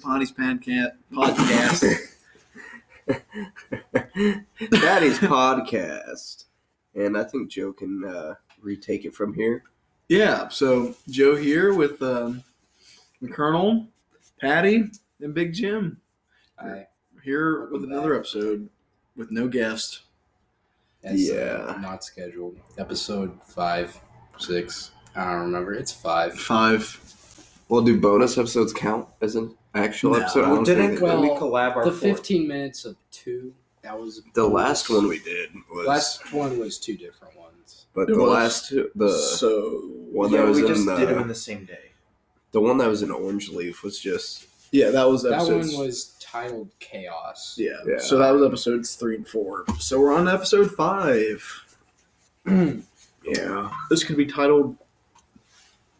Potty's podcast. Patty's podcast. And I think Joe can retake it from here. Yeah, so Joe here with the Colonel, Patty, and Big Jim. Hi. Here with another episode with no guest. Not scheduled. Episode 5, 6. I don't remember. It's 5. 5. Well, do bonus episodes count as an actual No. episode? I don't Didn't think they do. we collab our The fourth? 15 minutes of 2, that was The last one we did was... Last one was 2 different ones. But It the was. last two... The one that Yeah, was we in just the... did them in the same day. The one that was in Orange Leaf was just... Yeah, that was That episodes. one was titled Chaos. Yeah. Yeah. So that was episodes 3 and 4. So we're on to episode 5. Yeah. This could be titled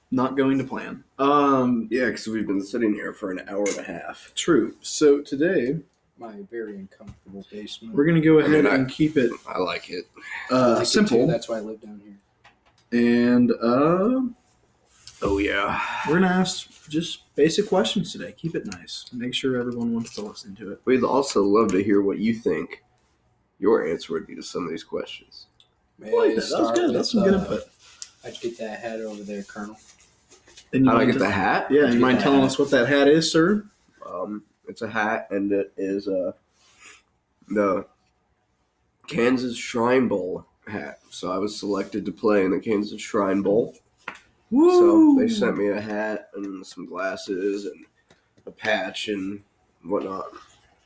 "Not Going to Plan." Yeah, because we've been sitting here for an hour and a half. True. So today My very uncomfortable basement. we're gonna go ahead mean, and keep it I like it. I like it too, simple, that's why I live down here. and Oh, yeah. we're gonna ask just basic questions today. Keep it nice. Make sure everyone wants to listen to it. We'd also love to hear what you think your answer would be to some of these questions. May I like I that. That was start good. with, That's some good input. How'd you get that hat over there, Colonel? And How do I mind get the hat? Yeah, How'd you you mind get telling that us what that hat is, sir? It's a hat, and it is the Kansas Shrine Bowl hat. So I was selected to play in the Kansas Shrine Bowl. So they sent me a hat and some glasses and a patch and whatnot.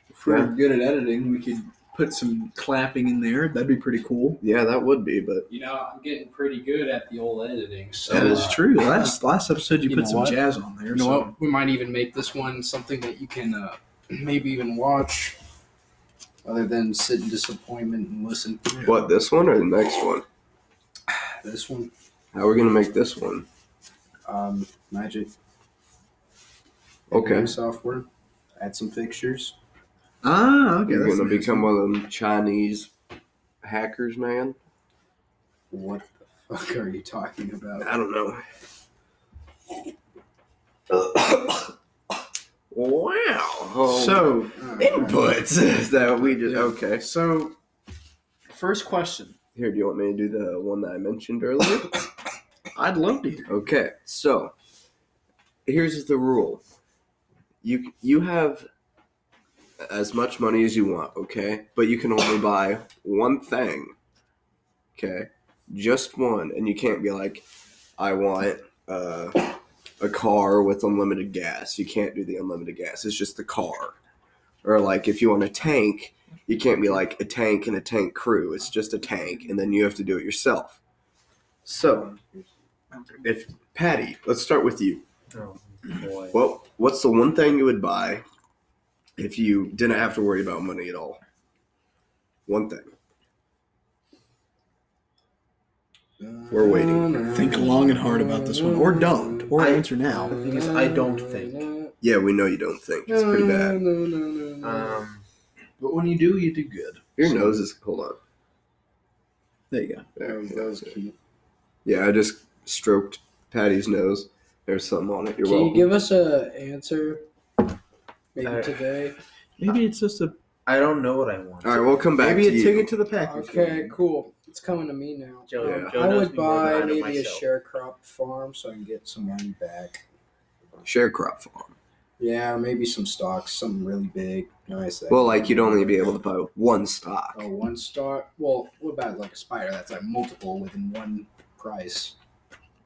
If we're good at editing, we could put some clapping in there. That'd be pretty cool. Yeah, that would be, but You know, I'm getting pretty good at the old editing. So, That is true. Last episode you you put know some what? jazz on there. You know so. what? We might even make this one something that you can maybe even watch, other than sit in disappointment and listen. what, this one or the next one? This one, How are we going to make this one? Magic. Okay. Editing software. Add some fixtures. Ah, okay. You're that's going to nice. become one of them Chinese hackers, man? What the fuck are you talking about? I don't know. Wow. So, inputs that we just okay. so first question. Here, do you want me to do the one that I mentioned earlier? I'd love to hear. Okay, so here's the rule. You have as much money as you want, okay? But you can only buy one thing. Okay? Just one. And you can't be like, I want a car with unlimited gas. You can't do the unlimited gas. It's just the car. Or like if you want a tank, you can't be like a tank and a tank crew. It's just a tank, and then you have to do it yourself. So, if Patty, let's start with you. Oh, boy. Well, what's the one thing you would buy if you didn't have to worry about money at all? One thing. We're waiting. Think long and hard about this one, or don't, or answer now. The thing is, I don't think. Yeah, we know you don't think. It's pretty bad. But when you do good. Your nose is. Hold on. There you go. There, That was cute. yeah, I just stroked Patty's nose. There's something on it. You're Can you welcome. give us an answer? Maybe Uh, today. Maybe it's just a I don't know what I want. All right, we'll come back maybe to a you. ticket to the Packers. Okay, cool. It's coming to me now. Joe, Yeah. Joe I knows would me more than I buy know maybe a myself. sharecrop farm so I can get some money back. Sharecrop farm. Yeah, or maybe some stocks, something really big, nice. that- Well, like you'd only be able to buy one stock. Oh, one stock. Well, what about like a spider? That's like multiple within one price.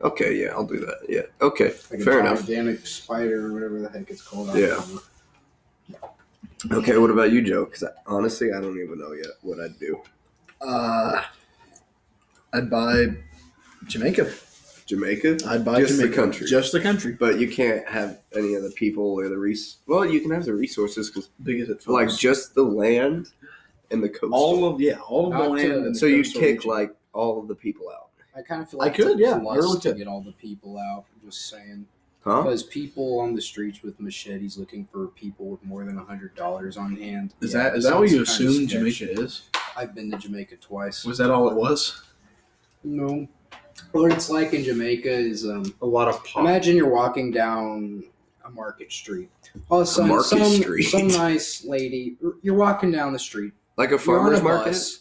Okay, yeah, I'll do that. Yeah, okay, Like fair a enough. gigantic spider or whatever the heck it's called. Yeah. don't know. Okay, what about you, Joe? Because honestly, I don't even know yet what I'd do. I'd buy Jamaica. Jamaica? I'd buy Just the Jamaica. country. Just the country. But you can't have any of the people or the Well, you can have the resources because, Big as it feels. like, just the land and the coast. all of the Not land. to- and the So you coastal kick region. like all of the people out, I kind of feel I like could, it's a yeah, I plus really to could. get all the people out. Just saying. huh? Because people on the streets with machetes looking for people with more than $100 on hand. Is Yeah, that what you sounds kinda assume sketchy. Jamaica is? I've been to Jamaica twice. Was that all it was? No. What it's like in Jamaica is A lot of pop. imagine you're walking down a market street. All of a sudden, market street. some nice lady. You're walking down the street. Like a You're on farmer's a market? bus.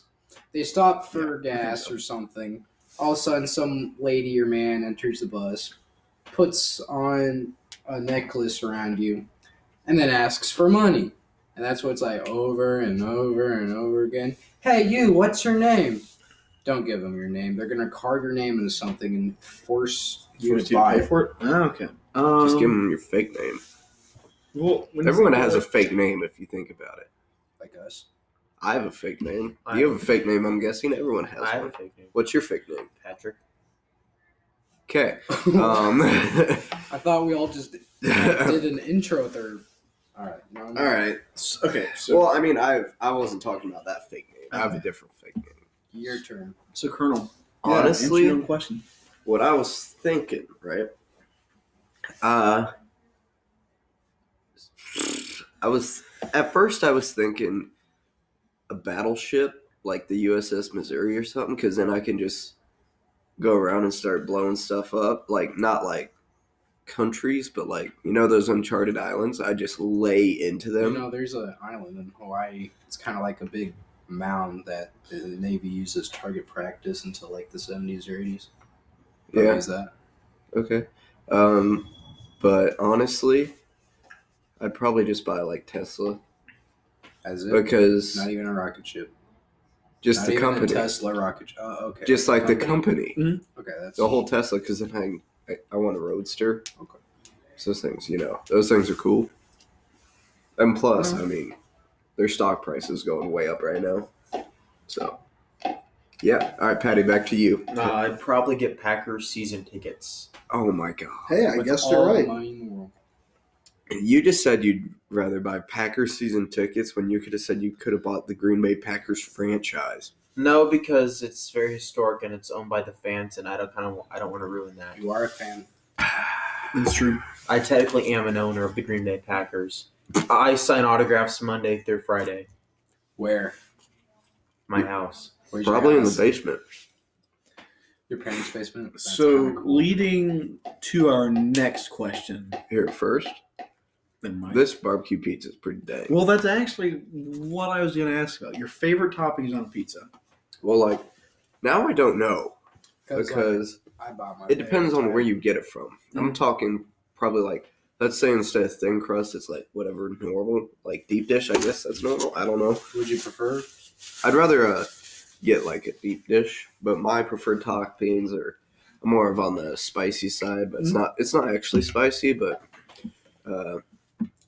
They stop for Yeah, I think gas so. or something. All of a sudden, some lady or man enters the bus, puts on a necklace around you, and then asks for money. And that's what's like over and over and over again. Hey, you, what's your name? Don't give them your name. They're going to carve your name into something and force you Forced to you to buy pay it. for it? Oh, okay. Just give them your fake name. Well, when you Everyone think has a about fake name if you think about it. Like us. I have a fake name. I You have have a fake name, I'm guessing. Everyone has I have a one. fake name. What's your fake name? Patrick. Okay. I thought we all just did an intro with her. All right. No, All right. Okay, so Well, I mean, I wasn't talking about that fake name. I have a different fake name. Your turn. so Colonel, Honestly, answer your own question. what I was thinking, right? At first I was thinking a battleship like the USS Missouri or something, because then I can just go around and start blowing stuff up, like not like countries, but like those uncharted islands. I just lay into them. There's an island in Hawaii. It's kind of like a big mound that the Navy uses target practice until like the 70s or 80s. Yeah. Is that? Okay. But honestly, I'd probably just buy like Tesla As it? because Not even a rocket ship. just Not the even company, a Tesla rocket ship. Okay. just like the company, Okay, that's the whole Tesla. Because then I want a Roadster. Okay. So those things, those things are cool. And plus, I mean, their stock price is going way up right now. So, yeah. All right, Patty, back to you. I'd probably get Packers season tickets. Oh my God. Hey, I with guess all you're the right. money in the world. You just said you'd rather buy Packers season tickets when you could have said you could have bought the Green Bay Packers franchise. No, because it's very historic and it's owned by the fans, and I don't want to ruin that. You are a fan. It's true. I technically am an owner of the Green Bay Packers. I sign autographs Monday through Friday. Where? My house. Where's your Probably in the house? basement. Your parents' basement. That's So kinda cool. leading to our next question. Here first, Then Mike. this barbecue pizza is pretty dang. Well, that's actually what I was going to ask about. Your favorite toppings on pizza? Well, like, now I don't know 'Cause, because I bought my it depends on favorite where you get it from. I'm talking probably like, let's say instead of thin crust, it's like whatever normal, like deep dish. I guess that's normal. I don't know. Would you prefer? I'd rather get like a deep dish, but my preferred toppings are more of on the spicy side. But it's not actually spicy, but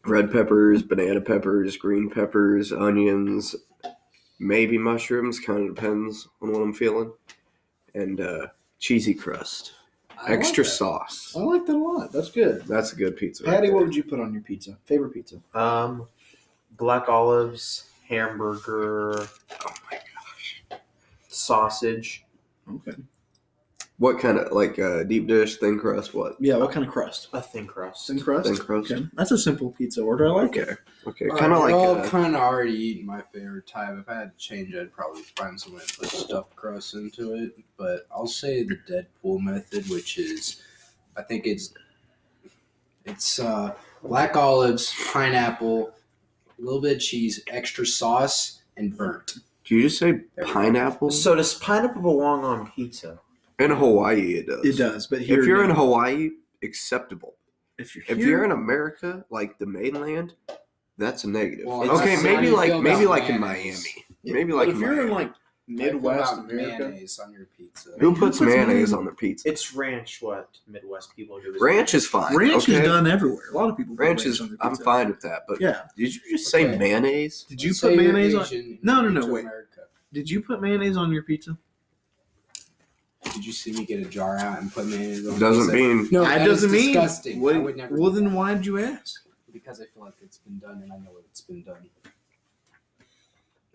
red peppers, banana peppers, green peppers, onions, maybe mushrooms. Kind of depends on what I'm feeling, and cheesy crust, I extra like that. sauce. I like that a lot. That's good. That's a good pizza. Patty, right what there. would you put on your pizza? Favorite pizza? Black olives, hamburger, Oh my gosh. sausage. Okay. What kind of like deep dish, thin crust? What? Yeah, what kind of crust? A thin crust. Thin crust? Thin crust. Okay. That's a simple pizza order. I like it. Okay. All Kind of right, like. we're all kind of already eating my favorite type. If I had to change, I'd probably find someone to put stuffed crust into it. But I'll say the Deadpool method, which is, I think it's black olives, pineapple, a little bit of cheese, extra sauce, and burnt. Do you just say There we go. pineapple? So does pineapple belong on pizza? In Hawaii, it does. It does, but here If you're in no. Hawaii, acceptable. if you're If here, you're in America, like the mainland, that's a negative. Well, it's okay, just maybe how you like feel maybe about like in mayonnaise. Miami. Yeah, Maybe but like if you're in Miami. like Midwest How about America, mayonnaise on your pizza. Who Who puts puts mayonnaise mayonnaise? on their pizza? It's ranch. What Midwest people do is Ranch is fine. ranch okay? is done everywhere. A lot of people put Ranch is. on their I'm pizza. fine with that. But Yeah. did you just say Okay. mayonnaise? Did you Let's put say you're mayonnaise on? Asian, No, you no, move to wait. America. Did you put mayonnaise on your pizza? Did you see me get a jar out and put mayonnaise on? Doesn't pizza? mean. No, That that doesn't is mean. disgusting. What- I would never. well, do then that. why did you ask? Because I feel like it's been done, and I know it's been done.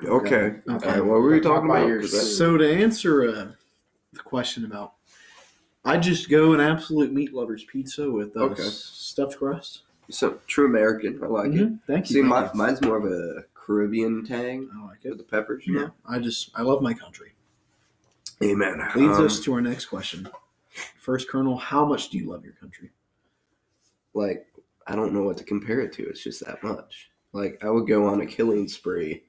Okay. Okay. What were we Talk talking about about? your 'Cause that- So to answer the question about, I just go an absolute meat lover's pizza with Okay. stuffed crust. So true American. I like it. Mhm. Thank you. See, thank you. mine's more of a Caribbean tang I like with it. the peppers. Yeah, I love my country. Amen. Leads us to our next question. First, Colonel, how much do you love your country? Like I don't know what to compare it to. It's just that much. Like, I would go on a killing spree.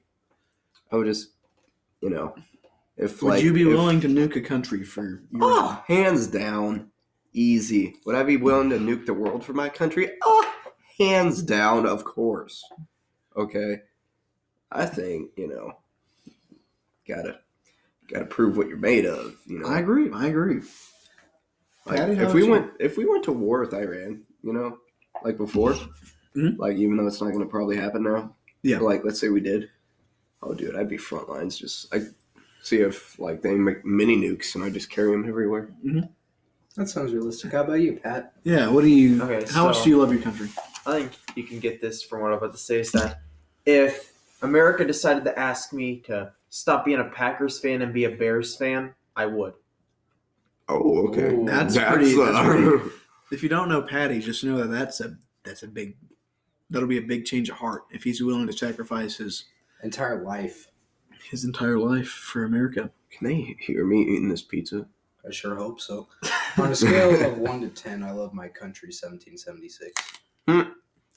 I would just, if Would like you be if- willing to nuke a country for your Oh, hands down, easy. Would I be willing to nuke the world for my country? Oh, hands down, of course. Okay, I think gotta prove what you're made of. I agree. Like, Patty, how if we about went to war with Iran, like before, Mhm. like even though it's not going to probably happen now, Yeah. but, like let's say we did, oh dude, I'd be front lines. Just I see if like they make mini nukes and I just carry them everywhere. That sounds realistic. How about you, Pat? Yeah. What do you? Okay, how much so- do you love your country? I think you can get this from what I'm about to say is that if America decided to ask me to stop being a Packers fan and be a Bears fan, I would. Oh, okay. Ooh. That's pretty. If you don't know Patty, just know that that's a big. That'll be a big change of heart if he's willing to sacrifice his Entire life. entire life for America. Can they hear me eating this pizza? I sure hope so. On a scale of 1 to 10, I love my country 1776.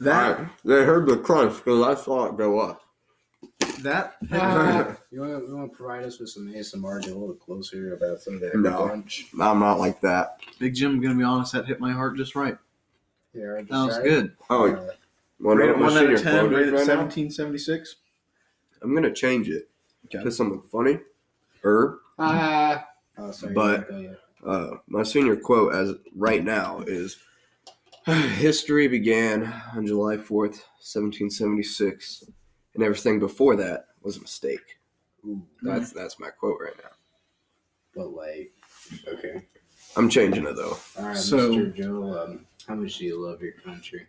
That They heard the crunch because I saw it go up. that You want to provide us with some ASMR, get a little closer about some of the No. lunch? I'm not like that. Big Jim. I'm gonna be honest. That hit my heart just right. Yeah, I That was decided. good. Oh, Rate rate it 1 out of 10. Rate it 1776. I'm gonna change it Okay. to something funny. Oh, sorry. But- go ahead. My senior quote as right now is history began on July 4th, 1776, and everything before that was a mistake. Ooh, That's my quote right now. but like, okay. I'm changing it though. All right, So- Mr. Joe, how much do you love your country?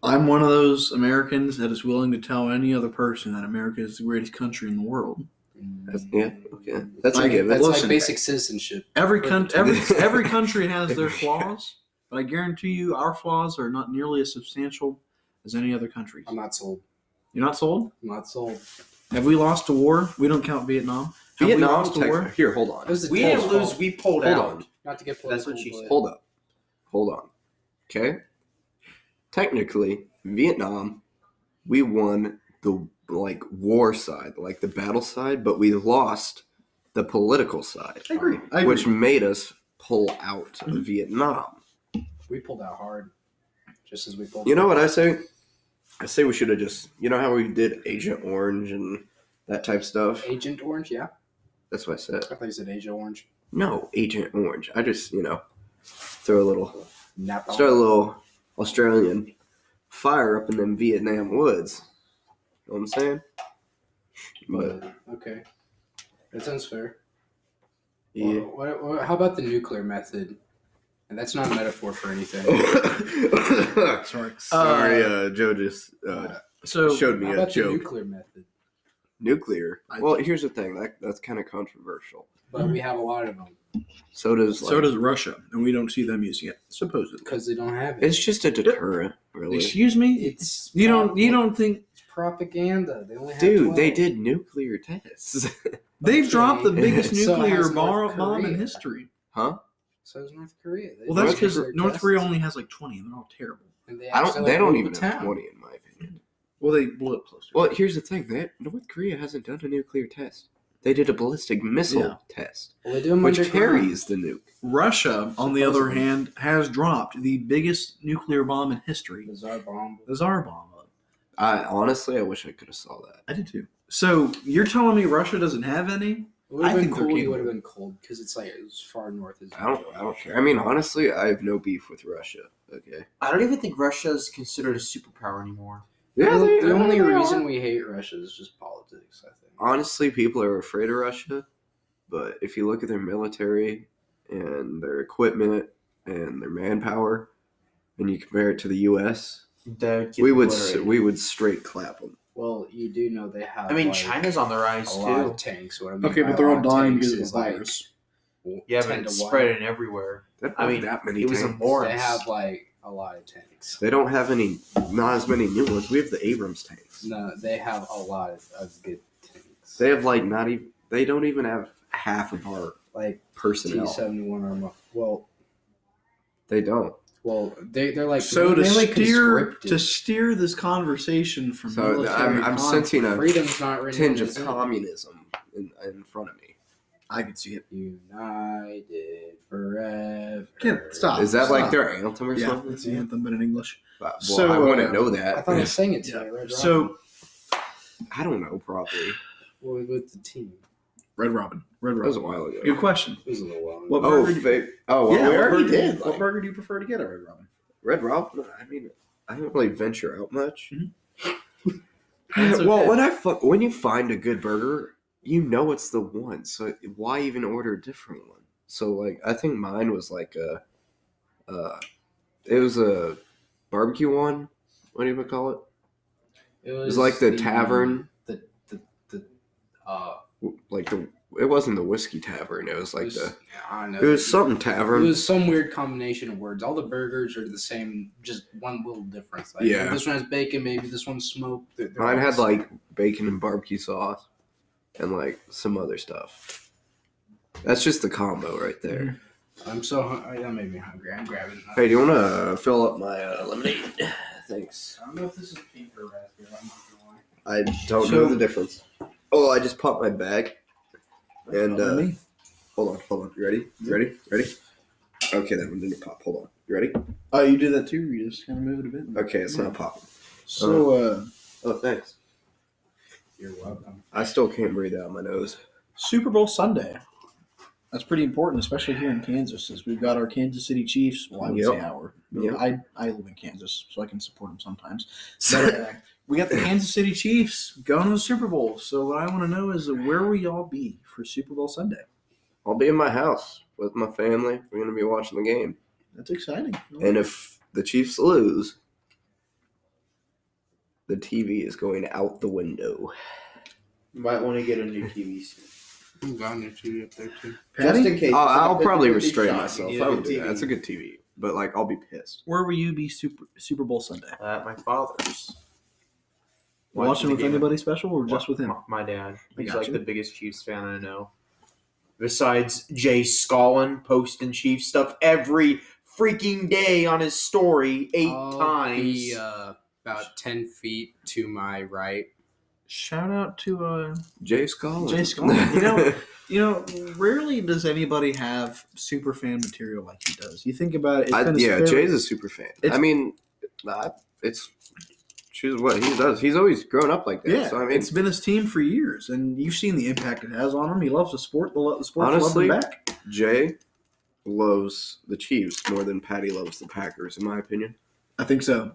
I'm one of those Americans that is willing to tell any other person that America is the greatest country in the world. Yeah, okay. That's a Like, given. That's Listen, like basic citizenship. Every every country has their flaws, but I guarantee you our flaws are not nearly as substantial as any other country's. I'm not sold. You're not sold? I'm not sold. Have we lost a war? We don't count Vietnam. Have we Vietnam, lost a war? here, hold on. It was the We Poles' didn't lose, fault. we pulled Hold out. on. Not to get political. That's what she but- said. Hold on. Okay? Technically, Vietnam, we won the war side, like the battle side, but we lost the political side, I agree. which made us pull out Mhm. of Vietnam. We pulled out hard, just as we pulled. You know what I say? I say we should have just, how we did Agent Orange and that type of stuff? Agent Orange, yeah. That's what I said. I thought you said Agent Orange. No, Agent Orange. I just, throw a little, Napa. start a little Australian fire up in them Vietnam woods. You know what I'm saying? But Okay, that sounds fair. yeah. How about the nuclear method? And that's not a metaphor for anything. Sorry. Sorry, Joe just So showed me How a about the joke. nuclear method? Nuclear. I- Well, here's the thing. That's kind of controversial. But we have a lot of them So does so does Russia, and we don't see them using it. Supposedly. because they don't have it. It's just a deterrent, really. Excuse me. It's You don't think It's propaganda. They only have Dude, 12. they did nuclear tests. they've Okay. dropped the biggest So nuclear has North bomb in Korea. history? Huh? So is North Korea. They Well, that's North because nuclear North Korea tests, only has like 20, and they're all terrible. and they I don't. actually, They don't blew even the have town. 20, in my opinion. Well, they blew up close. Well, here's the thing. North Korea hasn't done a nuclear test. They did a ballistic missile Yeah. test, Well, they do them which underground. carries the nuke. Russia, on the other Supposedly. hand, has dropped the biggest nuclear bomb in history, The Tsar bomb. the Tsar bomb. I wish I could have saw that. I did too. So you're telling me Russia doesn't have any? It would I have been think they're cool. You capable. would have been cold because it's like as far north as. I don't care. I mean, honestly, I have no beef with Russia. Okay. I don't even think Russia is considered a superpower anymore. Yeah, The only they are. reason we hate Russia is just politics. I think. Honestly, people are afraid of Russia, but if you look at their military and their equipment and their manpower, and you compare it to the U.S., we would straight clap them. Well, you do know they have. I mean, like, China's on the rise a lot too. of tanks. What I mean Okay, by but they're a all lot of dying tanks because of is the like virus. Yeah, 10 but to it's 1. spreading everywhere. They don't I have mean, that many it was tanks. in Lawrence. They have like a lot of tanks. They don't have not as many new ones. We have the Abrams tanks. No, they have a lot of good tanks. They have not even. They don't even have half of our like personnel. T-71 armor. Well, They don't. Well, they're like So to they're like conscripted. steer this conversation from So military I'm conflict, sensing a Freedom's not written tinge in, of is it? communism in front of me. I can see it. United forever. Can't stop. Is that like Stop. their anthem or Yeah, something? it's the anthem, but in English. Well, So, I wouldn't know that. I thought I sang it Yeah. today. Red So Robin. I don't know, probably. With the team. Red Robin. That was a while ago. Good question. It was a little while. What Oh, burger? well, Yeah, we what already burger- did. What Like, burger do you prefer to get at Red Robin? Red Robin. I mean, I don't really venture out much. That's Well, okay. when you find a good burger, you know it's the one. So why even order a different one? So like, I think mine was like it was a barbecue one. What do you call it? It It was like the tavern. The Like it wasn't the whiskey tavern. It was like I don't know. it was something It tavern. was some weird combination of words. All the burgers are the same, just one little difference. Like, Yeah. this one has bacon, maybe this one's smoked. They're Mine all had the same. like bacon and barbecue sauce, and like some other stuff. That's just the combo right there. I'm so hungry. That made me hungry. I'm grabbing. Hey, do you want to fill up my lemonade? Thanks. I don't know if this is pink or raspberry. I'm not gonna lie. I don't know the difference. Oh, I just popped my bag. And Me? hold on. You ready? Okay, that one didn't pop. Hold on. You ready? Oh, you do that too? Or you just kind of move it a bit? Okay, it's not popping. So, Oh, thanks. You're welcome. I still can't breathe out my nose. Super Bowl Sunday. That's pretty important, especially here in Kansas, as we've got our Kansas City Chiefs. Well, I would Yep. say our. Yep. I live in Kansas, so I can support them sometimes. But we got the Kansas City Chiefs going to the Super Bowl. So what I want to know is where will y'all be for Super Bowl Sunday? I'll be in my house with my family. We're going to be watching the game. That's exciting. And if the Chiefs lose, the TV is going out the window. You might want to get a new TV soon. I'm glad you're two up there too. Patty, Just in case. I'll probably 50-50 restrain shot, myself. you get I a would new do that. TV. That's a good TV. But like, I'll be pissed. where will you be Super Bowl Sunday? At my father's. Watching the with game. anybody special or just with him? My dad. I He's got like you. the biggest Chiefs fan I know. Besides Jay Scollin posting Chiefs stuff every freaking day on his story 8 I'll times. be about 10 feet to my right. Shout out to Jay Scollin. Jay Scollin. You know, rarely does anybody have super fan material like he does. You think about it. It's been a fairly- Jay's a super fan. It's- I mean, it's choose what he does. He's always grown up like that. Yeah, So I mean, it's been his team for years, and you've seen the impact it has on him. He loves the sport. The sport Honestly, loves him back. Jay loves the Chiefs more than Patty loves the Packers, in my opinion. I think so.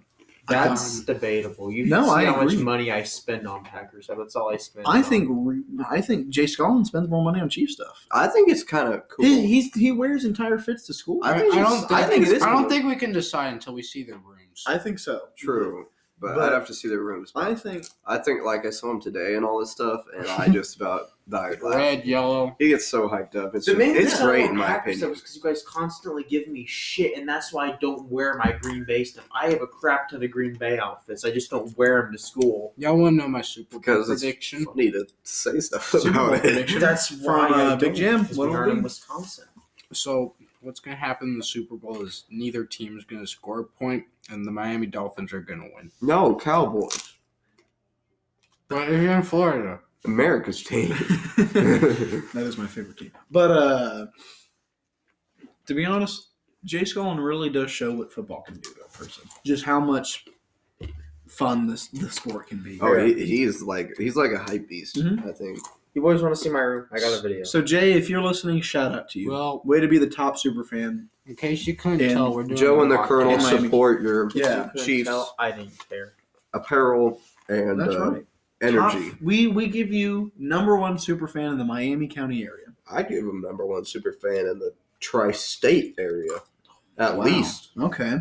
That's debatable. You No, see I how much agree. money I spend on Packers. That's all I spend. I on. think Jay Scollin spends more money on Chief stuff. I think it's kind of cool. He wears entire fits to school. I think it's I don't cool. think we can decide until we see the rooms. I think so. True, but But I'd have to see their rooms. I think I think like I saw him today and all this stuff, and I just about died laughing. Red, yellow. He gets so hyped up. It's The main it's reason I great don't in my Packers opinion. stuff is because you guys constantly give me shit, and that's why I don't wear my Green Bay stuff. I have a crap ton of Green Bay outfits. I just don't wear them to school. Y'all want to know my Super Bowl Because it's prediction? funny to say stuff Super Bowl about it. prediction. That's From, why I Big don't, Jim, because we what'll aren't it in be? Wisconsin. So what's going to happen in the Super Bowl is neither team is going to score a point, and the Miami Dolphins are going to win. No, Cowboys, But if you're in Florida, America's team. That is my favorite team. But to be honest, Jay Scollin really does show what football can do to a person. Just how much fun the sport can be. Oh, he's like a hype beast. Mhm. I think. You boys want to see my room? I got a video. So Jay, if you're listening, shout out to you. well, Way to be the top super fan. in case you couldn't And tell, we're doing Joe a and the podcast. Colonel in Miami. support your Yeah. Couldn't Chiefs tell, I didn't care. apparel and That's right. energy. Top- we give you number one super fan in the Miami County area. I give him number one super fan in the tri-state area, at Wow. least. Okay.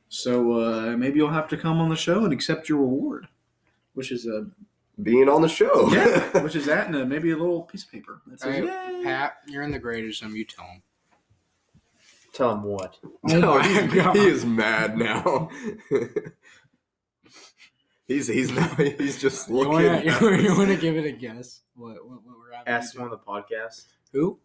So maybe you'll have to come on the show and accept your reward, which is Being on the show. which is that and maybe a little piece of paper that says, Hey, "Yay." Pat, you're in the greatest room. You tell him. Tell him what? No, Oh my God. he is mad now. he's just You looking. want to give it a guess? What we're at? Ask him on the podcast. Who?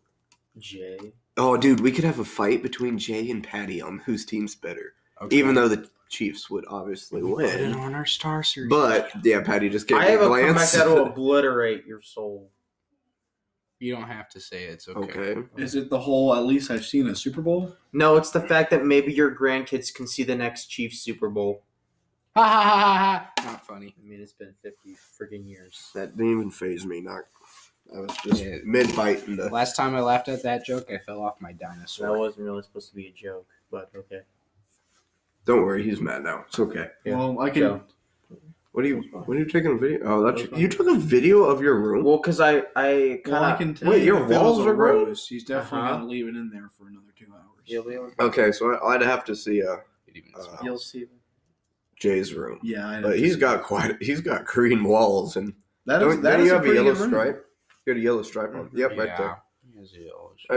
Jay. Oh, dude, we could have a fight between Jay and Patty on whose team's better. Okay. Even though the Chiefs would obviously Put it win. on our Star Series. But, yeah, Patty just gave I me have a a comeback glance. that'll obliterate your soul. You don't have to say it. It's okay. Okay. Is it the whole? At least I've seen a Super Bowl. No, it's the fact that maybe your grandkids can see the next Chiefs Super Bowl. Ha ha ha ha ha. Not funny. I mean, it's been 50 friggin' years. That didn't even phase me. I was just Yeah. mid-bite. The Last time I laughed at that joke, I fell off my That dinosaur. wasn't really supposed to be a joke, but okay. Don't worry, he's mad now. It's okay. Yeah. Well, I can. So, What are you taking a video? Oh, you took a video of your room? well, because I Well, I kind can of. tell Wait, you your if it was walls a are green? rose, he's definitely Uh-huh. gonna leave it in there for another 2 hours. Okay, so I'd have to see You'll see. Jay's room. Yeah, I But he's got green walls and that is don't that you is a have a pretty yellow good room. stripe? You got a yellow stripe on. Yep, right there.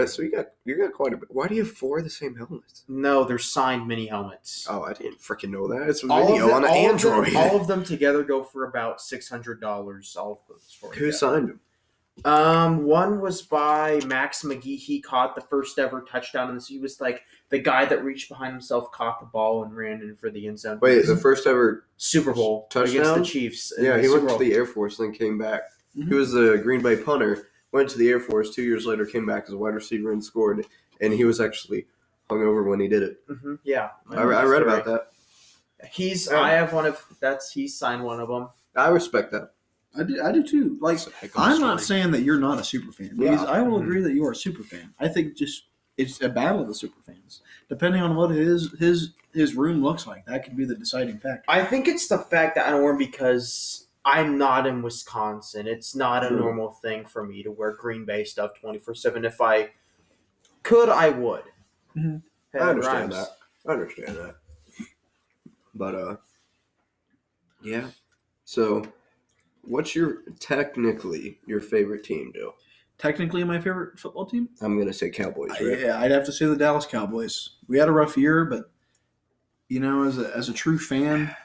So you got quite a bit. Why do you have 4 of the same helmets? No, they're signed mini helmets. Oh, I didn't freaking know that. It's a All video of on an all of them- Android. all of them together go for about $600. All of those for Who you. signed him? One was by Max McGee. He caught the first ever touchdown, and he was like the guy that reached behind himself, caught the ball, and ran in for the end zone. Wait, the first ever. Super Bowl against Touchdown? the Chiefs. in Yeah, the he Super went to Bowl. the Air Force, then came back. Mhm. He was the Green Bay punter. Went to the Air Force 2 years later, came back as a wide receiver and scored. And he was actually hungover when he did it. Mhm, yeah, I read about that. He's. Yeah. I have one of that's. He signed one of them. I respect that. I do too. Like, I'm not saying that you're not a super fan. Yeah. Because I will Mhm. agree that you are a super fan. I think just it's a battle of the super fans. Depending on what his room looks like, that could be the deciding factor. I think it's the fact that I don't wear 'em because I'm not in Wisconsin. It's not a True. normal thing for me to wear Green Bay stuff 24/7. If I could, I would. Mhm. I understand that. But yeah. So, what's technically your favorite team, Joe? Technically, my favorite football team. I'm gonna say Cowboys, right? Yeah, I'd have to say the Dallas Cowboys. We had a rough year, but as a true fan,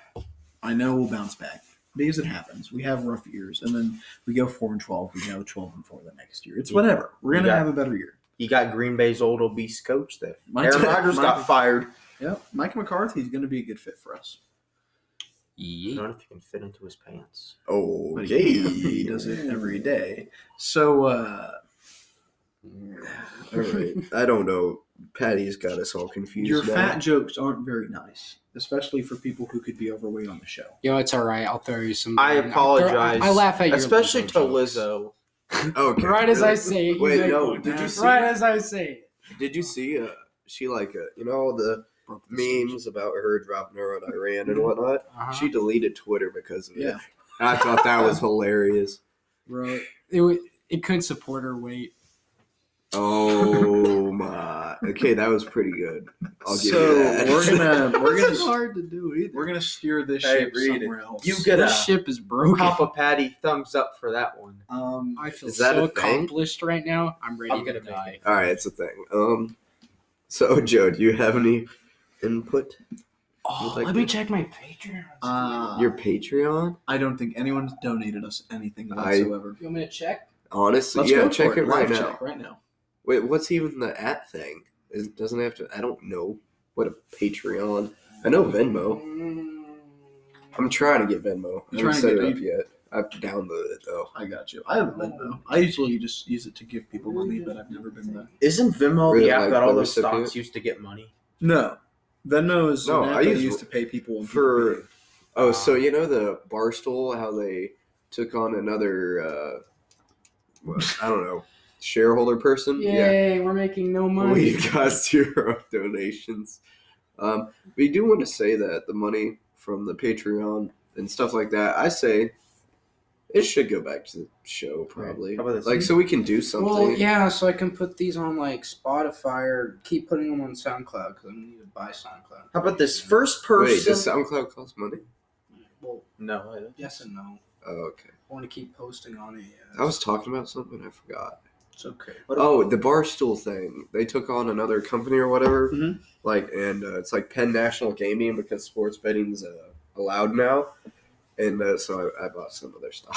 I know we'll bounce back because it happens. We have rough years, and then we go 4-12. We go 12-4 the next year. It's whatever. We're gonna Yeah. have a better year. You got Green Bay's old obese coach there. Mike- Aaron Rodgers Mike- got fired. Yep, Mike McCarthy's going to be a good fit for us. I Yeah. don't know if he can fit into his pants. Oh, But yeah. he does it every day. So, All right. I don't know. Patty's got us all confused. your now. fat jokes aren't very nice, especially for people who could be overweight on the show. Yo, it's all right. I'll throw you some. I apologize. I laugh at you, Especially to jokes. Lizzo. Okay. Right as I really? say it. Wait, you no. make Did one. you see? Right as I say it. Did you see? She all the Broke the memes about her dropping her on Iran and whatnot. Uh-huh. She deleted Twitter because of it. Yeah. I thought that was hilarious. Right. It couldn't support her weight. Oh my. Okay, that was pretty good. I'll give So you that. we're It's gonna hard to do either. we're gonna steer this Hey, ship read it. somewhere else. You get This a ship is broken. Papa Patty thumbs up for that one. I feel Is that so a thing? accomplished right now. I'm ready I'm to gonna make die. All right, it's a thing. So Joe, do you have any input? Oh, Like let me this? check my Patreon. Your Patreon? I don't think anyone's donated us anything I- whatsoever. You want me to check? Honestly, Let's yeah, go check for it right Live now. check right now. Wait, what's even the @ thing? It doesn't have to. I don't know what a Patreon. I know Venmo. I'm trying to get Venmo. I You're haven't trying set to it get- up yet. I've downloaded it though. I got you. I have Venmo. I usually just use it to give people money, but I've never been the. Isn't Venmo Really, the app like, that all the those stocks recipient? used to get money? No, Venmo is No, an app I that use used to pay people when for- people Oh, so you know the Barstool, how they took on another, I don't know, shareholder person? Yay, we're making no money. We got 0 donations. We do want to say that the money from the Patreon and stuff like that, I say it should go back to the show probably. How about this? Like so we can do something. Well, yeah, so I can put these on like Spotify or keep putting them on SoundCloud because I need to buy SoundCloud. How about this first Wait, person? does SoundCloud cost money? Well, No, I don't. yes and no. Oh, okay. I want to keep posting on it. I was talking about something, I forgot. It's okay. Oh, the Barstool thing. They took on another company or whatever. Mhm. Like, and it's like Penn National Gaming because sports betting's allowed now. And so I bought some of their stock.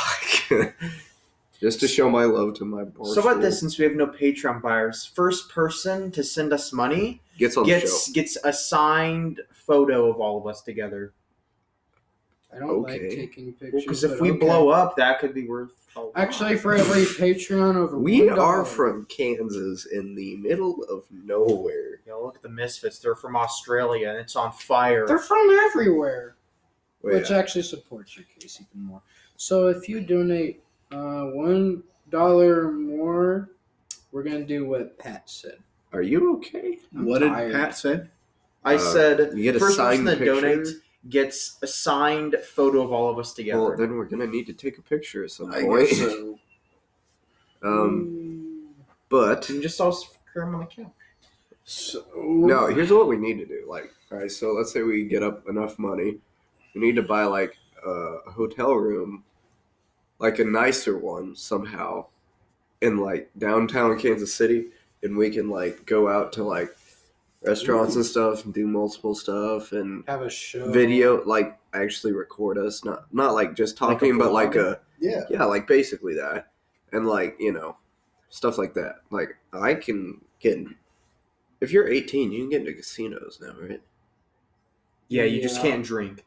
Just to show my love to my bar So about this, stool. since we have no Patreon buyers, first person to send us money Gets on the show. gets a signed photo of all of us together. I don't like Okay. taking pictures. Because if but we okay. blow up, that could be worth a lot. Actually, for every Patreon over We $1, are from Kansas in the middle of nowhere. Yeah, look at the Misfits. They're from Australia, and it's on fire. They're from everywhere, Wait, which actually supports your case even more. So if you donate $1 or more, we're gonna do what Pat said. are you okay? I'm What did tired. Pat say? I said You get a first person signed that picture. donates gets a signed photo of all of us together. Well, then we're gonna need to take a picture at some I point. guess so. But You can just all cram on the couch. So no, here's what we need to do. Like, all right, so let's say we get up enough money, we need to buy like a hotel room, like a nicer one somehow, in like downtown Kansas City, and we can like go out to like restaurants and stuff and do multiple stuff and Have a show. video, like actually record us, not like just Like a talking, but like vlog? a yeah. like basically that, and like stuff like that. Like I can get. If you're 18, you can get into casinos now, right? Yeah, you just Yeah. can't drink.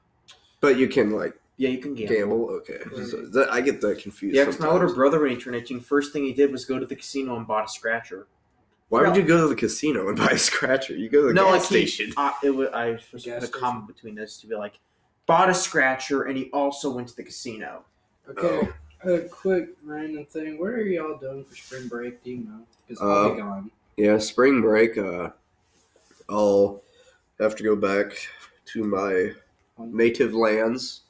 But you can like Yeah, you can gamble. gamble. Okay, Right. so I get that confused. Yeah, because my sometimes. older brother, when he turned 18, first thing he did was go to the casino and bought a scratcher. Why would you go to the casino and buy a scratcher? You go to the gas like station. I was supposed to Gas put a station. comment between those to be like, bought a scratcher and he also went to the casino. Okay, a quick random thing. What are y'all doing for spring break? Do you know? Because I'll be gone. Yeah, spring break. I'll have to go back to my native lands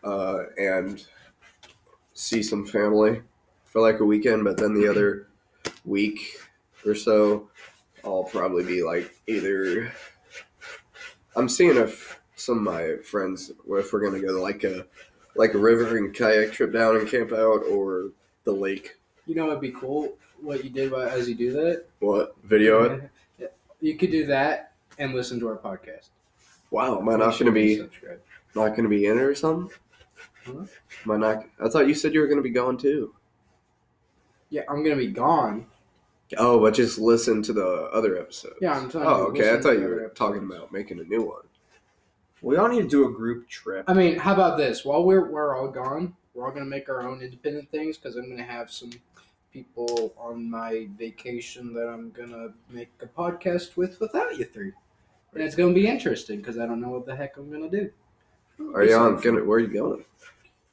and see some family for like a weekend. But then the other week or so, I'll probably be like either. I'm seeing if some of my friends if we're gonna go to like a river and kayak trip down and camp out, or the lake. You know, it'd be cool what you did as you do that. What video it? You could do that and listen to our podcast. Wow, am I not Make sure gonna you be subscribe. not gonna be in it or something? Huh? Am I not? I thought you said you were gonna be gone too. Yeah, I'm gonna be gone. Oh, but just listen to the other episode. Yeah, I'm telling Oh, you. okay. I listen thought to you the were other talking episodes. about making a new one. We all need to do a group trip. I mean, how about this? While we're all gone, we're all gonna make our own independent things because I'm gonna have some people on my vacation that I'm gonna make a podcast with without you three, and it's gonna be interesting because I don't know what the heck I'm gonna do. Are you on? Where are you going?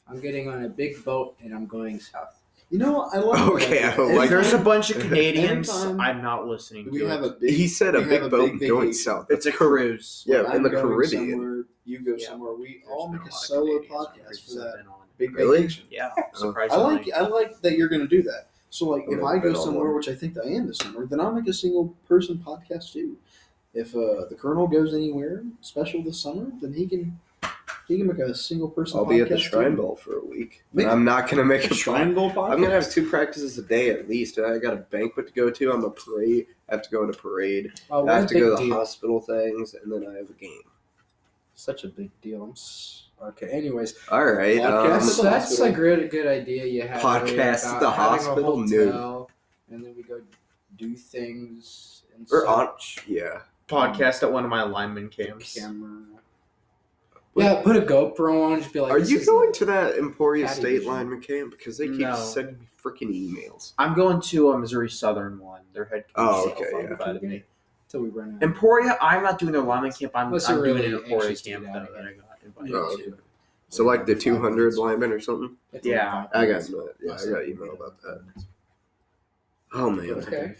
I'm getting on a big boat and I'm going south. You know, I like Okay, I don't If like there's a that. bunch of Canadians, Anytime I'm not listening to we it. have a big. He said a we big have boat going vacation. south. It's a cruise. Yeah, When in I'm the going Caribbean. Somewhere, you go Yeah. somewhere. We There's all been make a lot of solo Canadians on podcast cruises for I've that been on. big Really? vacation. Yeah, I surprisingly. like that you're going to do that. So like, I've if never I been go on somewhere, one. which I think I am this summer, then I'll make a single person podcast too. If the Colonel goes anywhere special this summer, then he can make a single person. I'll podcast be at the Shrine too. Bowl for a week. Make- And I'm not gonna make a Shrine Bowl podcast. I'm gonna have 2 practices a day at least. And I got a banquet to go to. I'm a parade. I have to go to parade. Oh, I what a have to go big to the deal! hospital things, and then I have a game. Such a big deal. Okay. Anyways, All right. Podcast at the that's a hospital. good idea you have. Podcast about at the having a hospital? hotel, and then we go do things and or on. such. Yeah. Podcast at one of my lineman camps. Camera. Yeah, put a GoPro on. Just be like, Are this you is- going to that Emporia Patty State vision. lineman camp? Because they keep No. sending me freaking emails. I'm going to a Missouri Southern one. Their head coach Oh, okay, yeah. invited me. Till we run out. Emporia, I'm not doing their lineman camp. I'm Unless doing you're really an Emporia anxious to camp get that out of I there. got invited Oh, to. okay. So like the 200 linemen or something? It's Yeah. like 5 I got minutes. I got email about that. Oh man. Okay.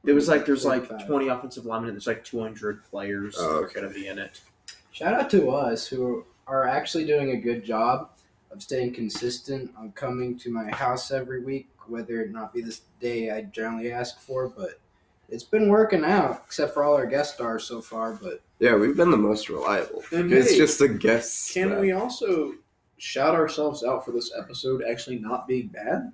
It was like there's like 45. 20 offensive linemen and there's like 200 players Oh, that are okay. going to be in it. Shout out to us who are actually doing a good job of staying consistent on coming to my house every week, whether it not be this day I generally ask for, but it's been working out, except for all our guest stars so far. But Yeah, we've been the most reliable. And It's hey, just the guests. Can that- we also shout ourselves out for this episode actually not being bad?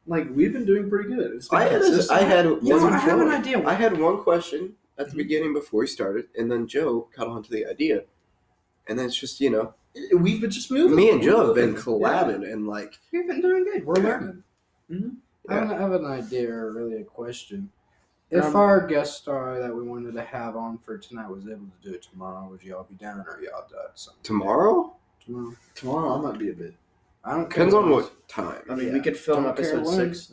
Like we've been doing pretty good. It's been I consistent. had You know, one I have an point. idea. I had one question at the Mhm. beginning before we started, and then Joe caught on to the idea. And then it's just, We've been just moving. me and Joe have We're been moving. collabing and like, We've been doing good. We're learning. I have an idea, or really a question. If our guest star that we wanted to have on for tonight was able to do it tomorrow, would y'all be down, or y'all done something? Tomorrow? Tomorrow I might be a bit. I don't care. Depends on what time. I mean, Yeah. we could film Don't care episode when. 6.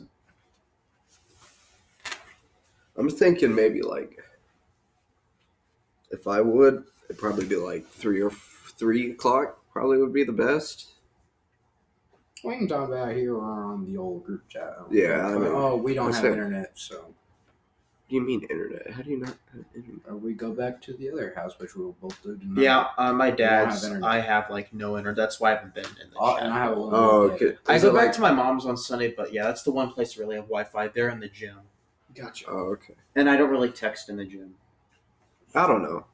I'm thinking maybe like, if I would, it'd probably be like 3 o'clock. Probably would be the best. We can talk about here or on the old group chat. Yeah, I know. We don't What's have that? internet, so. What do you mean internet? How do you not have internet? Or we go back to the other house, which we will both do tonight. Yeah, my don't dad's. have internet. I have like no internet. That's why I haven't been in the chat. And I have a little. Oh, bit. okay. I Is go it back like- to my mom's on Sunday, but yeah, that's the one place I really have Wi-Fi. There in the gym, Gotcha. Oh, okay. and I don't really text in the gym. I don't know.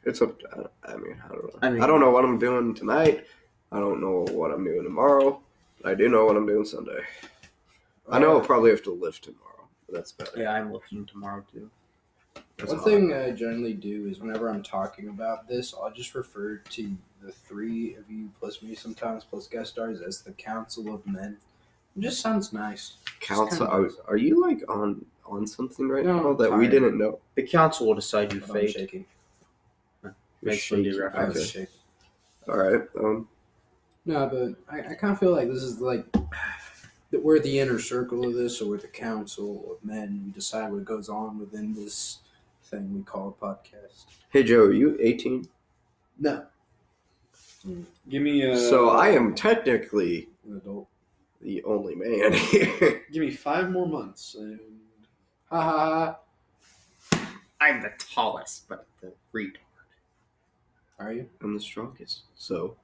It's up. I don't know. I mean- I don't know what I'm doing tonight. I don't know what I'm doing tomorrow. But I do know what I'm doing Sunday. I know I'll probably have to lift tomorrow. But that's better. Yeah, I'm looking tomorrow too. That's One hot. thing I generally do is whenever I'm talking about this, I'll just refer to the three of you plus me sometimes plus guest stars as the Council of Men. It just sounds nice. Council. kinda- Are you like on something right No, now I'm that we tired. didn't know? The council will decide your But I'm fate. shaking. Makes me do shaking. I was reference. shaking. All right. No, but I kind of feel like this is like that we're the inner circle of this, or we're the Council of Men. We decide what goes on within this thing we call a podcast. Hey Joe, are you 18? No. Give me So I am technically An adult. the only man here. Give me 5 more months and Ha ha ha. I'm the tallest, but the retard. Are you? I'm the strongest. So.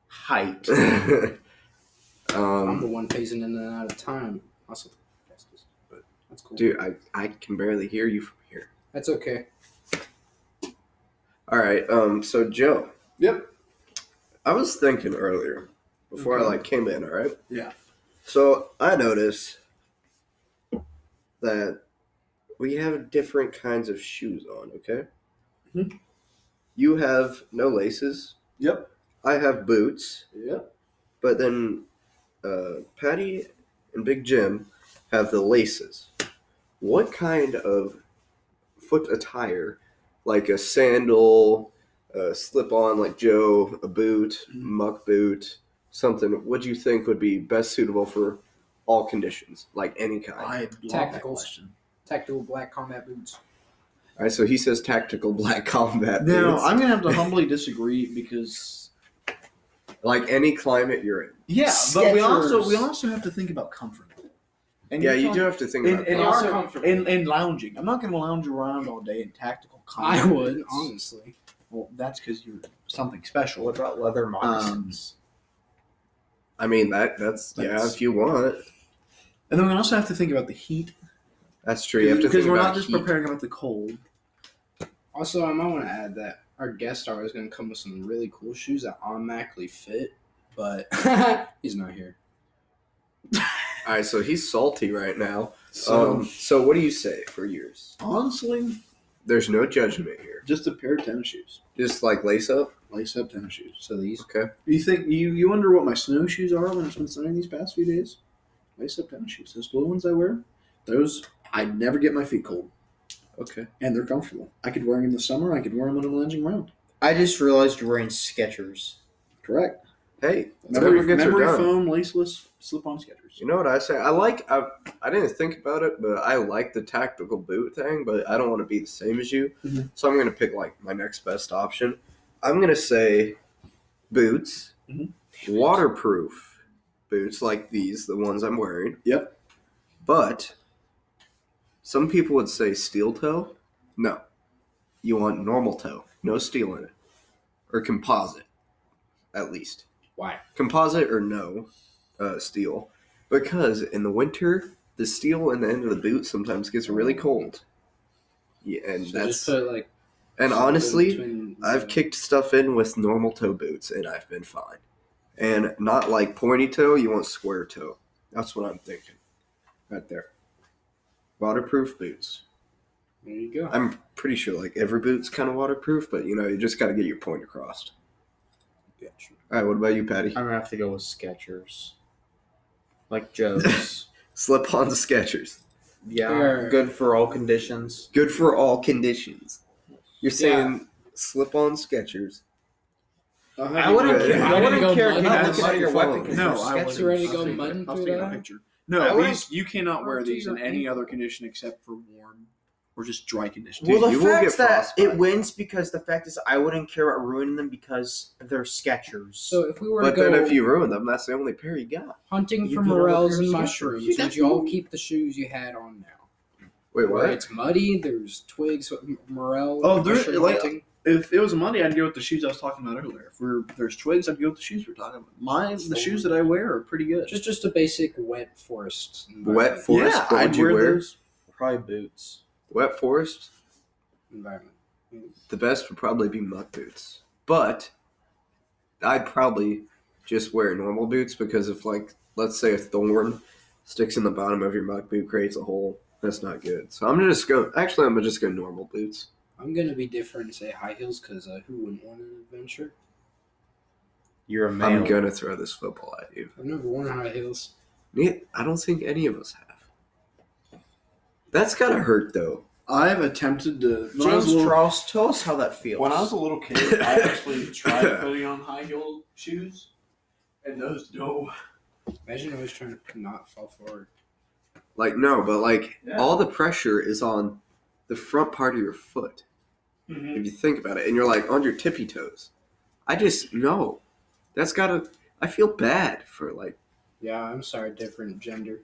Height. I'm the um, one pacing in and out of time. Also, but that's cool. dude, I can barely hear you from here. That's okay. All right. So Joe. Yep. I was thinking earlier before I came in. All right. Yeah. So I noticed that we have different kinds of shoes on. Okay. Mhm. You have no laces. Yep. I have boots. Yep. But then Patty and Big Jim have the laces. What kind of foot attire, like a sandal, a slip-on like Joe, a boot, muck boot, something, what do you think would be best suitable for all conditions, like any kind? I love that Tacticals. question. Tactical black combat boots. All right, so he says tactical black combat Now, boots. I'm going to have to humbly disagree because Like any climate you're in. but we Skechers. also have to think about comfort. And Yeah, you're you talking- do have to think and, about and They that. are also comfortable. and lounging. I'm not going to lounge around all day in tactical combat. I would, boots. honestly. Well, that's because you're something special. What about leather moccasins? I mean, that's yeah, That's- if you want. And then we also have to think about the heat That's true. You have to because think we're about not just heat. preparing about the cold. Also, I might want to add that our guest star is going to come with some really cool shoes that automatically fit, but he's not here. All right, so he's salty right now. So So what do you say for yours? honestly, There's no judgment here. just a pair of tennis shoes, Just like lace up. lace up tennis shoes. So these. Okay. You think you wonder what my snowshoes are when it's been snowing these past few days? Lace up tennis shoes. Those blue ones I wear, those I never get my feet cold, Okay. and they're comfortable. I could wear them in the summer. I could wear them when I'm lounging around. I just realized you're wearing Skechers. Correct. Hey, Memory, whatever gets her memory done. foam, laceless, slip-on Skechers. You know what I say? I didn't think about it, but I like the tactical boot thing, but I don't want to be the same as you. Mhm. So I'm going to pick like my next best option. I'm going to say boots, Mhm. waterproof boots like these, the ones I'm wearing. Yep. But some people would say steel toe. No. You want normal toe, no steel in it. Or composite, at least. Why? Composite or no steel. Because in the winter, the steel in the end of the boot sometimes gets really cold. Yeah, and So that's just put like. and something honestly, between, I've kicked stuff in with normal toe boots and I've been fine. And not like pointy toe, you want square toe. That's what I'm thinking. Right there. Waterproof boots. There you go. I'm pretty sure like every boot's kind of waterproof, but you just got to get your point across. Gotcha. All right, what about you, Patty? I'm gonna have to go with Skechers. Like Joe's. Slip-on Skechers. Yeah, They're- good for all conditions. Good for all conditions. You're saying slip-on Skechers. I wouldn't good. care. I Ready to wouldn't go care if mud you on look the at your microphone. weapon. 'cause No, they're I Skechers. wouldn't. You ready to I'll go take mud it. and I'll put take it a out? picture. No, I wouldn't- you cannot wear Oh, these in dear. any other condition except for warm or just dry conditions. Well, you the will fact get that frostbite. it wins because the fact is I wouldn't care about ruining them because they're Skechers. So if we were But to go then if you ruin them, that's the only pair you got. hunting You for put on a morels pair and of Skechers. mushrooms, That's would you all cool. keep the shoes you had on now? Wait, Where what? it's muddy, there's twigs, morel. Oh, there- mushroom like- hunting. If it was money, I'd go with the shoes I was talking about earlier. If there's twigs, I'd go with the shoes we're talking about. The shoes that I wear are pretty good. Just a basic wet forest. Wet environment. forest? Yeah, What I'd would you wear wear? those. probably boots. Wet forest? environment. The best would probably be muck boots. But I'd probably just wear normal boots because if, like, let's say a thorn sticks in the bottom of your muck boot, creates a hole, that's not good. So I'm gonna just go normal boots. I'm gonna be different and say high heels because who wouldn't want an adventure? You're a male. I'm gonna throw this football at you. I've never worn high heels. I don't think any of us have. That's gotta hurt though. I've attempted to. When I was James a little- Charles, tell us how that feels. When I was a little kid, I actually tried putting on high heel shoes, and those don't. Imagine always trying to not fall forward. Like no, but like Yeah. all the pressure is on the front part of your foot. If you think about it, and you're like on your tippy toes. I just no. That's gotta. I feel bad for like Yeah, I'm sorry, different gender.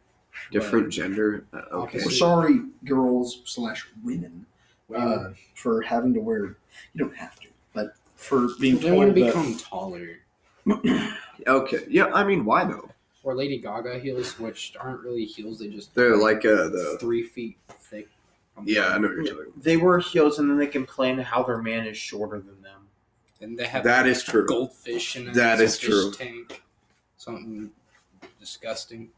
different gender. Okay. We're Opposite. sorry, girls/women, Women. for having to wear. You don't have to, but for being They want told to that. become taller. Okay. Yeah. I mean, why though? Or Lady Gaga heels, which aren't really heels. They just They're like the. 3 feet thick. Yeah, I know what you're talking about. They wear heels and then they complain how their man is shorter than them. And they have That is true. goldfish in it. That It's is a fish true. Tank. Something disgusting.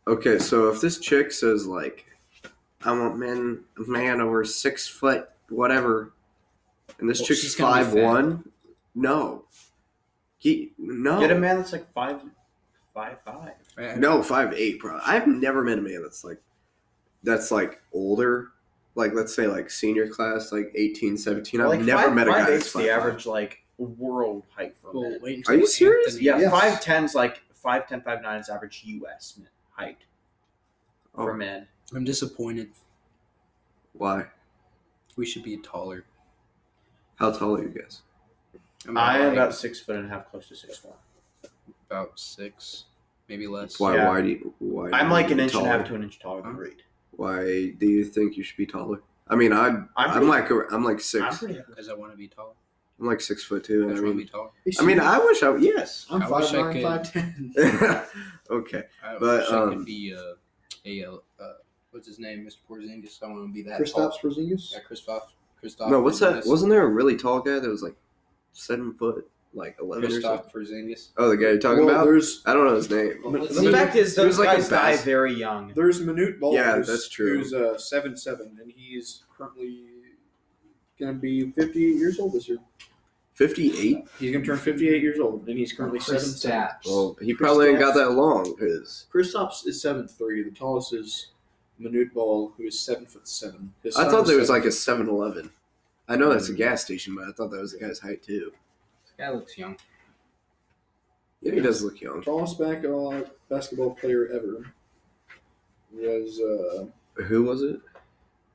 Okay, so if this chick says like, I want a man over 6 foot, whatever, and this Well, chick's she's gonna be 5'1", no, no, Get a man that's like 5'5". no 5'8", bro. I've never met a man that's like older, like let's say like senior class, like 18, 17. I've Like never met a guy 5'8" that's is the 5'5". average like world height for Well, men. wait Are until you serious? Anthony- Yeah, Yes. 5'10's like 5'10", 5'9 is average U.S. height for Oh. men. I'm disappointed. Why? We should be taller. How tall are you guys? I'm I am like about 6'1.5", close to 6'1". about 6, maybe less. Why? Yeah. Why do you? Why? I'm do like you an inch and a taller? half to an inch taller than Huh? Reed. Why do you think you should be taller? I mean, I'm pretty- like 6. I'm pretty happy. Because I want to be taller. I'm like 6'2", I and I just want to be mean, taller. I wish I yes. I'm I wish I 5'9", could- 5'10". Okay, I But, wish I um, could be what's his name, Mr. Porzingis. I want to be that tall. Kristaps Porzingis. Yeah, Kristaps. no, what's that? Porzingis. Wasn't there a really tall guy that was like 7 foot, like 11 or something? Kristaps Porzingis? Oh, the guy you're talking Well, about? there's I don't know his name. Well, let's The see. fact is, He was those like a guys die bas- very young. There's Manute Ball. Yeah, who's- that's true. Who's 7'7", and he's currently going to be 58 years old this year. 58. He's going to turn 58 years old, and he's currently 7'7". Well, he probably ain't got that long. Cause Kristaps is 7'3". The tallest is Manute Ball, who is 7'7". His I son thought is there was like 7'. a 7-Eleven. I know that's a gas station, but I thought that was the guy's height too. This guy looks young. Yeah, he does look young. Tallest basketball player ever was Who was it?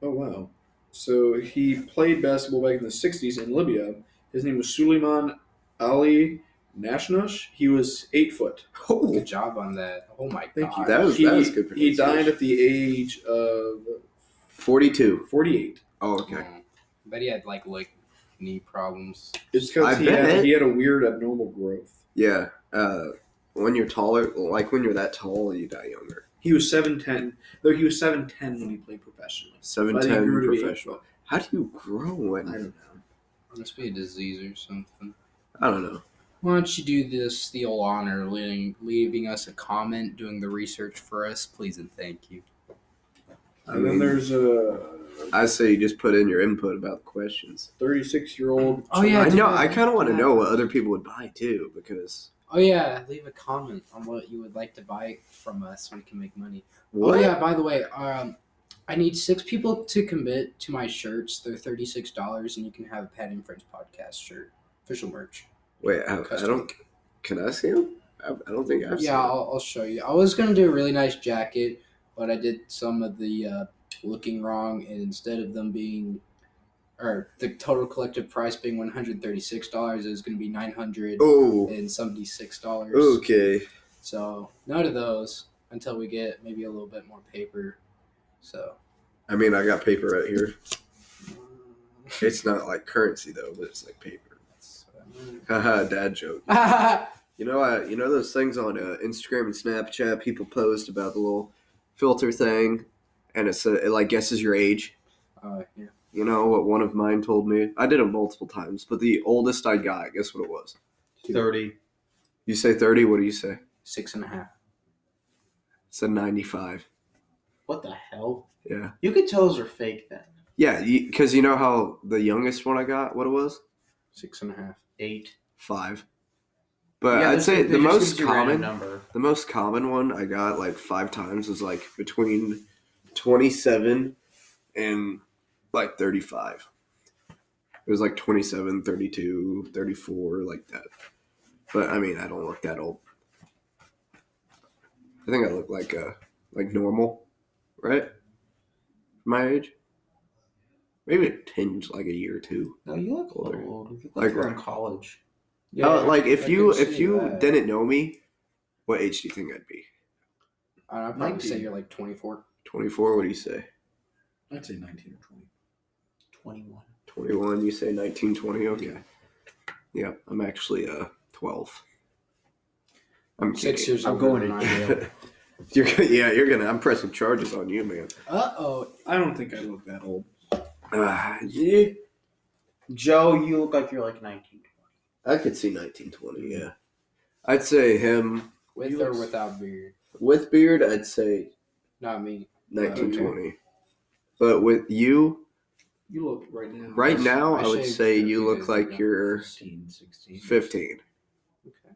oh wow. So he played basketball back in the 60s in Libya. His name was Suleiman Ali Nashnosh. He was 8 foot. Oh, Good job on that. Oh my Thank you. god. That was he, good He died pronunciation. at the age of 42. 48. Oh, okay. I bet he had like knee problems. It's I because bet. he had a weird abnormal growth. Yeah. When you're taller, like when you're that tall, you die younger. He was 7'10", though he was 7'10" when he played professionally. But he 7'10" grew to be 8 professional. foot. How do you grow when? I don't know. Must be a disease or something. I don't know. Why don't you do this the old honor, leaving us a comment, doing the research for us, please and thank you. And then there's a I say you just put in your input about the questions. 36-year-old. Oh, yeah, I know. do I that. kind of want to know what other people would buy too, because Oh yeah, leave a comment on what you would like to buy from us so we can make money. What? Oh yeah, by the way, I need 6 people to commit to my shirts. They're $36, and you can have a Patty and Friends podcast shirt, official merch. Wait, I Custom. don't. Can I see them? I don't think I've seen Yeah, them. I'll show you. I was gonna do a really nice jacket, but I did some of the looking wrong, and instead of them being, or the total collective price being $136, it was gonna be Oh, $976. okay. So none of those until we get maybe a little bit more paper. So I mean, I got paper right here. It's not like currency though, but it's like paper. that's what I mean. Haha, dad joke. You know those things on Instagram and Snapchat people post about the little filter thing, and it like guesses your age. Yeah. You know what one of mine told me? I did it multiple times, but the oldest I got, guess what it was? 30. You say 30. What do you say? 6.5. Said 95. What the hell? Yeah. You could tell those are fake then. Yeah, because you know how the youngest one I got, what it was? 6.5. 8. 5. But Yeah, I'd say they the just most gives you a random common, number. the most common one I got like 5 times was like between 27 and like 35. It was like 27, 32, 34, like that. But I mean, I don't look that old. I think I look like normal, right? My age. Maybe a tinge like a year or two. No, you look Older. old. You look Like like you're what? in college. Like if I you can see that. didn't know me, what age do you think I'd be? I'd probably 19. say you're like 24. 24. What do you say? I'd say 19 or 20. 21. 21. You say 19, 20. Okay. Yeah, I'm actually 12. I'm 6 kidding. years I'm older going than to I am. jail. You're gonna. I'm pressing charges on you, man. Uh-oh. I don't think I look that old. Yeah, Joe, you look like you're like 19. I could see 19, 20. Yeah, I'd say him With You or look- without beard? with beard. I'd say Not me. 19, Okay. 20. But with you, You look right now. right now, I would shaved say a you few look days like ago. you're 15, 16. 15, Okay.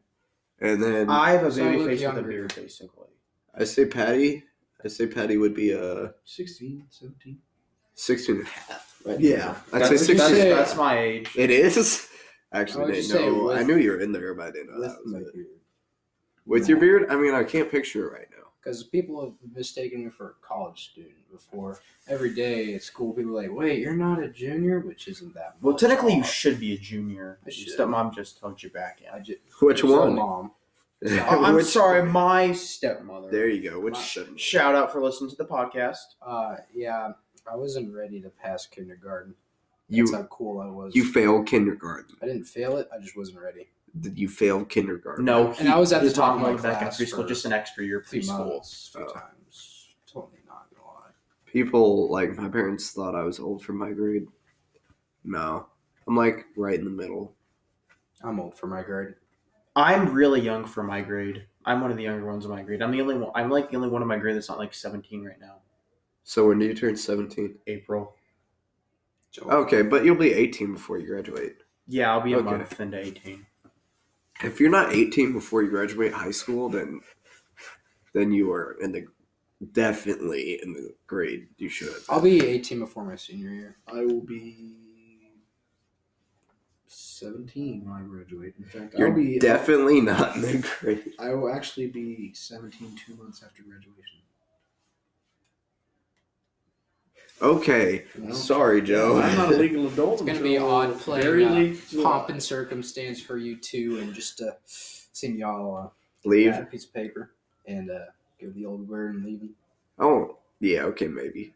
and then I have a So I baby look face with a younger. beard, basically. I say Patty would be 16, 17. 16 and a half. Right? Yeah. I'd That's, say 16. say- that's my age. It is. I Actually, would Nate, just say no, with- I knew you were in there, but I didn't know With that was my it. beard. With your beard? I mean, I can't picture it right now. Because people have mistaken me for a college student before. Every day at school, people are like, wait, you're not a junior? Which isn't that much. Well, technically, you off. should be a junior. I should. Your stepmom just held you back in. I just, Which one? Mom. Oh, I'm Which- sorry, my stepmother. There you go. Which My- shouldn't? Shout out for listening to the podcast. Yeah, I wasn't ready to pass kindergarten. That's You how cool I was. you failed kindergarten. I didn't fail it. I just wasn't ready. Did you fail kindergarten? No, And I was at the he's top of talking my about back in class preschool, for just an extra year 3 preschool. months, 3 Oh. times. Totally not gonna lie. People like my parents thought I was old for my grade. No, I'm like right in the middle. I'm old for my grade. I'm really young for my grade. I'm one of the younger ones in my grade. I'm the only one. I'm like the only one in my grade that's not like 17 right now. So when do you turn 17? April. Joe. Okay, but you'll be 18 before you graduate. Yeah, I'll be a Okay. month into 18. If you're not 18 before you graduate high school, then you are definitely in the grade you should. I'll be 18 before my senior year. I will be 17 when I graduate. In fact, You're I'll be definitely not in the grade. I will actually be 17 2 months after graduation. Okay, You know? sorry, Joe. I'm not a legal adult. It's gonna be until odd playing very late pomp July. and circumstance for you two, and just seeing y'all Leave. add a piece of paper and give the old bird and leaving. Oh, yeah. Okay, maybe.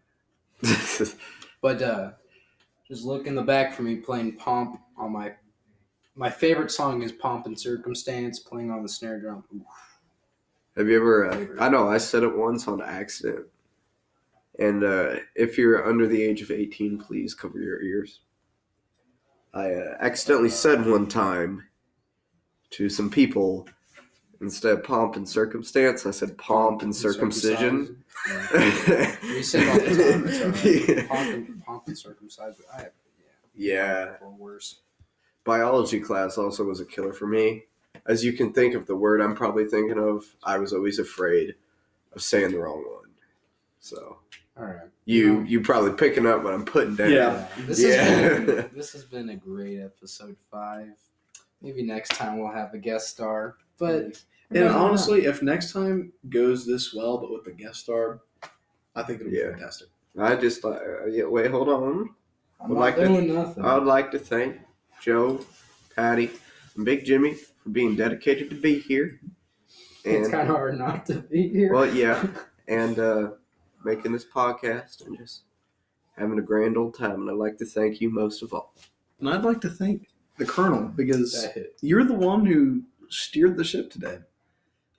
But just look in the back for me playing pomp on my favorite song is Pomp and Circumstance, playing on the snare drum. Ooh. Have you ever? I know I said it once on accident. And if you're under the age of 18, please cover your ears. I accidentally said one time to some people, instead of pomp and circumstance, I said pomp and circumcision. We say it all the time. It's all right. Yeah. Pomp and circumcised. Yeah. Or worse. Biology class also was a killer for me as you can think of the word I'm probably thinking of, I was always afraid of saying the wrong one. So All right. you probably picking up what I'm putting down. Yeah. This has been a great episode 5. Maybe next time we'll have a guest star. But And honestly, if next time goes this well, but with the guest star, I think it'll be Yeah. fantastic. I just wait, hold on. I'm would not like to- doing nothing. I would like to thank Joe, Patty, and Big Jimmy for being dedicated to be here. It's And kind of hard not to be here. well, yeah, and making this podcast and just having a grand old time. And I'd like to thank you most of all. And I'd like to thank the Colonel because That hit. you're the one who steered the ship today.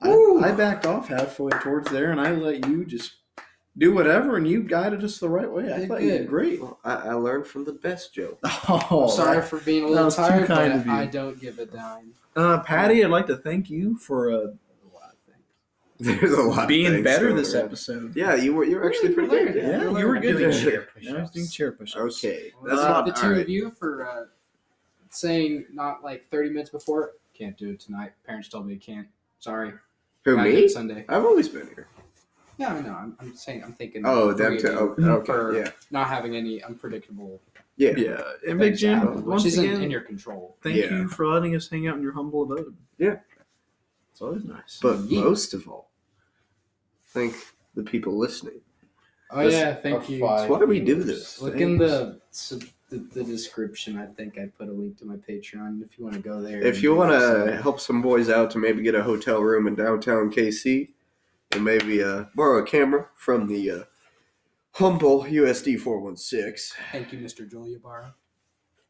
Woo! I backed off halfway towards there, and I let you just do whatever, and you guided us the right way. I Did thought you good. did great. Well, I learned from the best, Joe. Oh, Sorry for being a that little was too tired, kind but of you. I don't give a dime. Patty, I'd like to thank you for A lot of things. There's a lot. of being things better going this on. episode. Yeah, you were actually pretty good. Yeah, You're you were learning. good. Doing Yeah. chair I was push-ups. doing chair push-ups. Okay, Well, that's not not the two all right. of you for saying not like 30 minutes before. Can't do it tonight. Parents told me you can't. Sorry. Who, Gotta do me? it Sunday. I've always been here. Yeah, I know. I'm saying. I'm thinking. Oh, three them of too. you Oh, for okay, yeah. not having any unpredictable Yeah. Yeah, and Big things Jim, happen, which once isn't again, in your control. thank Yeah. you for letting us hang out in your humble abode. Yeah. It's always nice. But Yeah. most of all, thank the people listening. Oh That's yeah, thank you. That's why we do this. Look in the description. I think I put a link to my Patreon if you want to go there. If and you do want to this. help some boys out to maybe get a hotel room in downtown KC and maybe borrow a camera from the humble USD 416, Thank you, Mr. Julia Barra.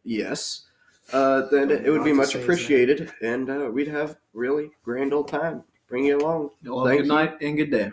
yes, then it would be Not to much say his appreciated, and we'd have really grand old time. Bring you along. You'll have a Thank good you. night and good day.